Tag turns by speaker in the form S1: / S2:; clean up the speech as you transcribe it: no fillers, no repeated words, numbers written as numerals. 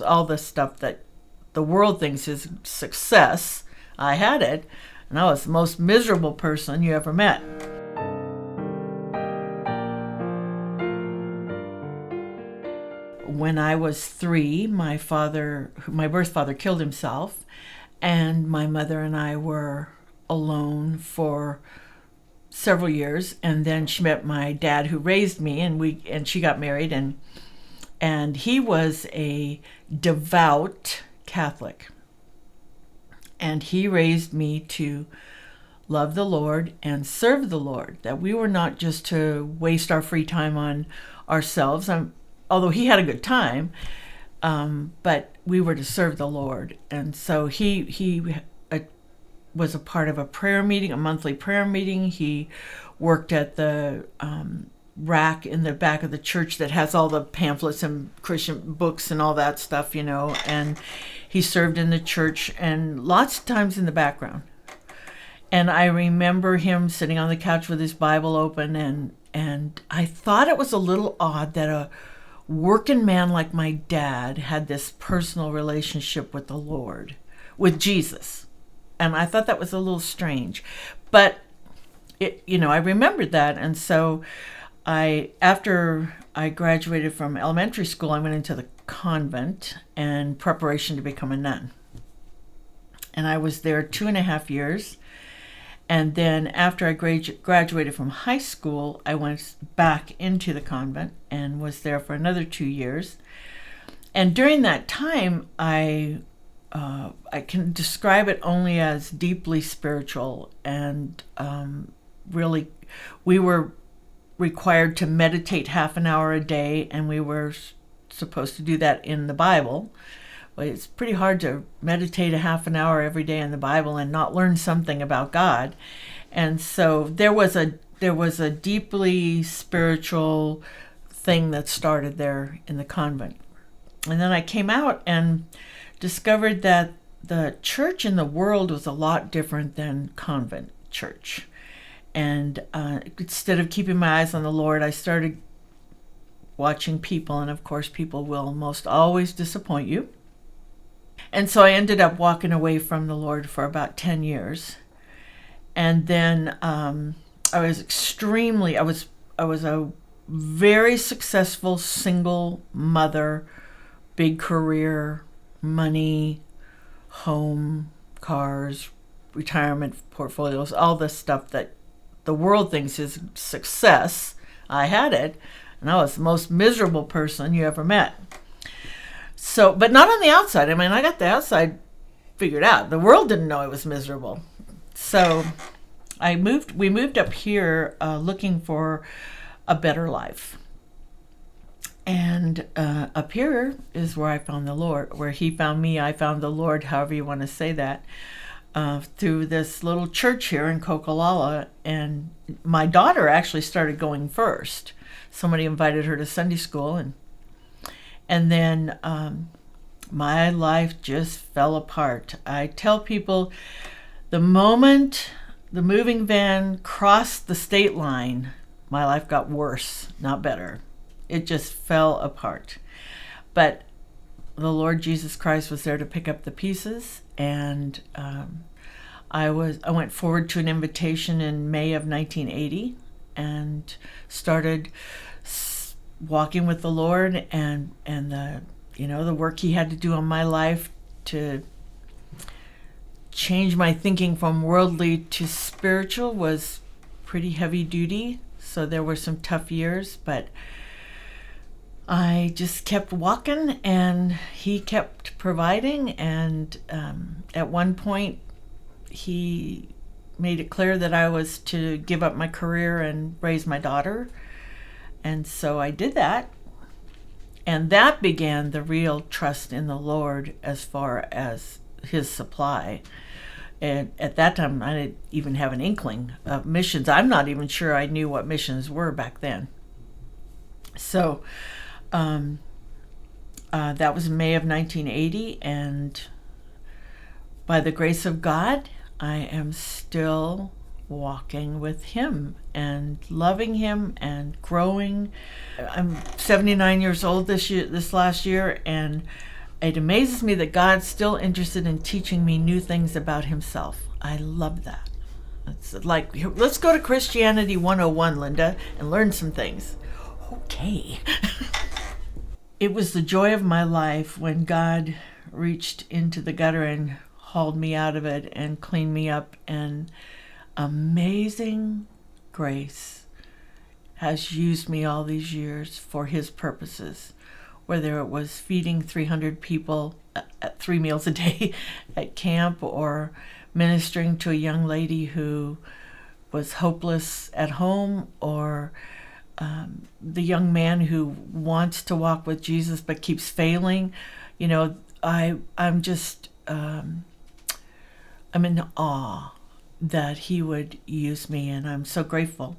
S1: All the stuff that the world thinks is success, I had it, and I was the most miserable person you ever met. When I was 3, my birth father, killed himself, and my mother and I were alone for several years. And then she met my dad, who raised me, and she got married, and he was a devout Catholic, and he raised me to love the Lord and serve the Lord. That we were not just to waste our free time on ourselves. Although he had a good time, but we were to serve the Lord. And so he was a part of a prayer meeting, a monthly prayer meeting. He worked at the rack in the back of the church that has all the pamphlets and Christian books and all that stuff, and he served in the church and lots of times in the background. And I remember him sitting on the couch with his Bible open, and I thought it was a little odd that a working man like my dad had this personal relationship with the Lord, with Jesus. And I thought that was a little strange. But I remembered that. And so after I graduated from elementary school, I went into the convent in preparation to become a nun. And I was there 2.5 years. And then after I graduated from high school, I went back into the convent and was there for another 2 years. And during that time, I can describe it only as deeply spiritual. And really, we were required to meditate half an hour a day, and we were supposed to do that in the Bible. But it's pretty hard to meditate a half an hour every day in the Bible and not learn something about God. And so there was a deeply spiritual thing that started there in the convent. And then I came out and discovered that the church in the world was a lot different than convent church. And instead of keeping my eyes on the Lord, I started watching people. And of course, people will most always disappoint you. And so I ended up walking away from the Lord for about 10 years. And then I was a very successful single mother, big career, money, home, cars, retirement portfolios, all the stuff that the world thinks is success. I had it, and I was the most miserable person you ever met. So, but not on the outside. I mean, I got the outside figured out. The world didn't know I was miserable. So we moved up here looking for a better life. And up here is where I found the Lord, where he found me. I found the Lord, however you want to say that, through this little church here in Coquilala. And my daughter actually started going first. Somebody invited her to Sunday school, and then my life just fell apart. I tell people, the moment the moving van crossed the state line, my life got worse, not better. It just fell apart. But the Lord Jesus Christ was there to pick up the pieces, and I went forward to an invitation in May of 1980 and started walking with the Lord, and the work he had to do on my life to change my thinking from worldly to spiritual was pretty heavy duty. So there were some tough years, but I just kept walking, and he kept providing. And at one point, he made it clear that I was to give up my career and raise my daughter. And so I did that. And that began the real trust in the Lord as far as his supply. And at that time, I didn't even have an inkling of missions. I'm not even sure I knew what missions were back then. So that was May of 1980. And by the grace of God, I am still walking with him and loving him and growing. I'm 79 years old this last year, and It amazes me that God's still interested in teaching me new things about himself. I love that. It's like, let's go to Christianity 101, Linda, and learn some things. Okay. It was the joy of my life when God reached into the gutter and hauled me out of it and cleaned me up. And amazing grace has used me all these years for his purposes, whether it was feeding 300 people at 3 meals a day at camp, or ministering to a young lady who was hopeless at home, or the young man who wants to walk with Jesus but keeps failing. You know, I'm just I'm in awe that he would use me, and I'm so grateful